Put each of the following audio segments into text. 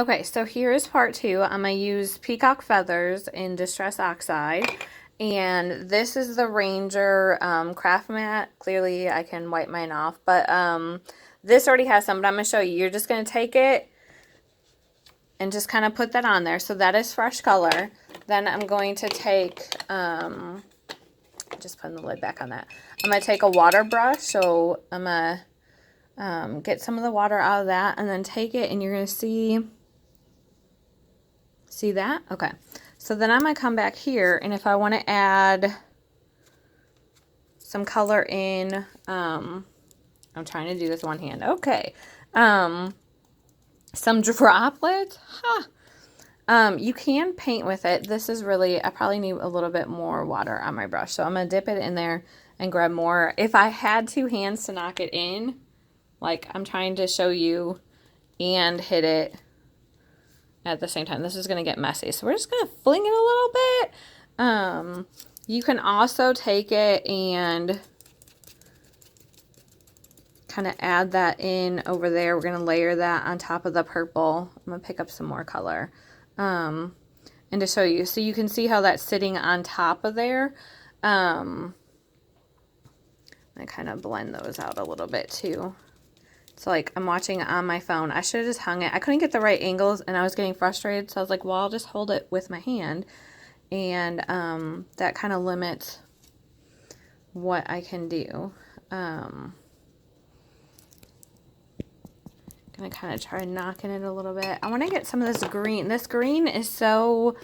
Okay, so here is part 2. I'm going to use Peacock Feathers in Distress Oxide. And this is the Ranger craft mat. Clearly, I can wipe mine off. But this already has some, but I'm going to show you. You're just going to take it and just kind of put that on there. So that is fresh color. Then I'm going to take, just putting the lid back on that. I'm going to take a water brush. So I'm going to get some of the water out of that and then take it and you're going to see that? Okay. So then I'm going to come back here, and if I want to add some color in, I'm trying to do this one hand. Okay. Some droplets. You can paint with it. This is really, I probably need a little bit more water on my brush. So I'm going to dip it in there and grab more. If I had 2 hands to knock it in, like I'm trying to show you, and hit it at the same time. This is going to get messy. So we're just going to fling it a little bit. You can also take it and kind of add that in over there. We're going to layer that on top of the purple. I'm going to pick up some more color. And to show you. So you can see how that's sitting on top of there. I kind of blend those out a little bit too. So like I'm watching on my phone. I should have just hung it. I couldn't get the right angles and I was getting frustrated. So I was like, well, I'll just hold it with my hand. And that kind of limits what I can do. Gonna kind of try knocking it a little bit. I want to get some of this green. This green is so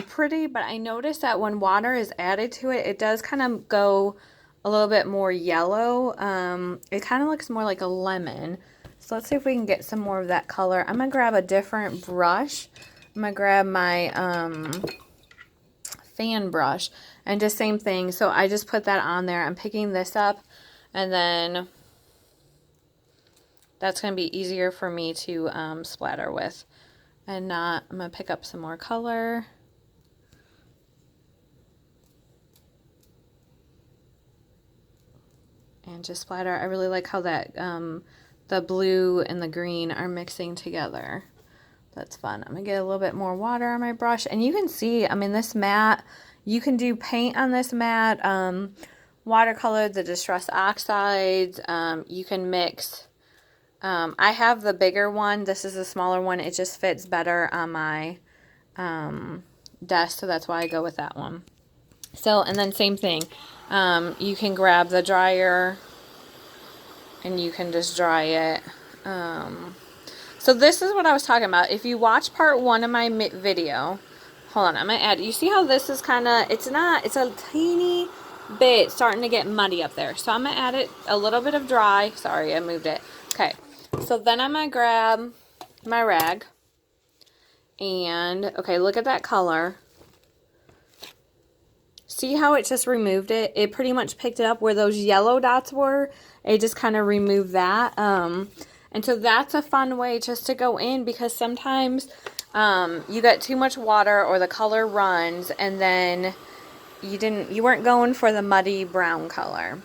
pretty, but I noticed that when water is added to it, it does kind of go a little bit more yellow. It kind of looks more like a lemon. So let's see if we can get some more of that color. I'm going to grab a different brush. I'm going to grab my fan brush and just same thing. So I just put that on there. I'm picking this up and then that's going to be easier for me to splatter with. And I'm going to pick up some more color. And just splatter. I really like how that the blue and the green are mixing together. That's fun. I'm going to get a little bit more water on my brush. And you can see, I mean, this mat, you can do paint on this mat, watercolor, the Distress Oxides. You can mix. I have the bigger one. This is the smaller one. It just fits better on my desk, so that's why I go with that one. So, and then same thing. You can grab the dryer and you can just dry it. So this is what I was talking about. If you watch part 1 of my video, hold on, I'm going to add, you see how this is kind of, it's a tiny bit starting to get muddy up there. So I'm going to add it a little bit of dry. Sorry, I moved it. Okay. So then I'm going to grab my rag and, okay, look at that color. See how it just removed it? It pretty much picked it up where those yellow dots were. It just kind of removed that. And so that's a fun way just to go in because sometimes you got too much water or the color runs and then you weren't going for the muddy brown color.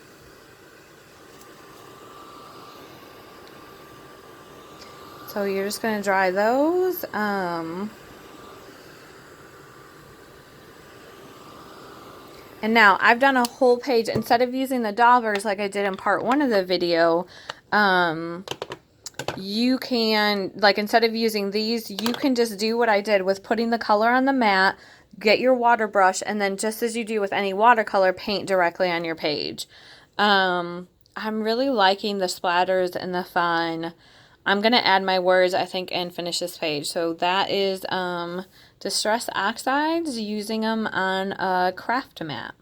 So you're just going to dry those. And now I've done a whole page. Instead of using the daubers like I did in part 1 of the video, you can, like instead of using these, you can just do what I did with putting the color on the mat, get your water brush, and then just as you do with any watercolor, paint directly on your page. I'm really liking the splatters and the fun. I'm going to add my words, I think, and finish this page. So that is Distress Oxides, using them on a craft mat.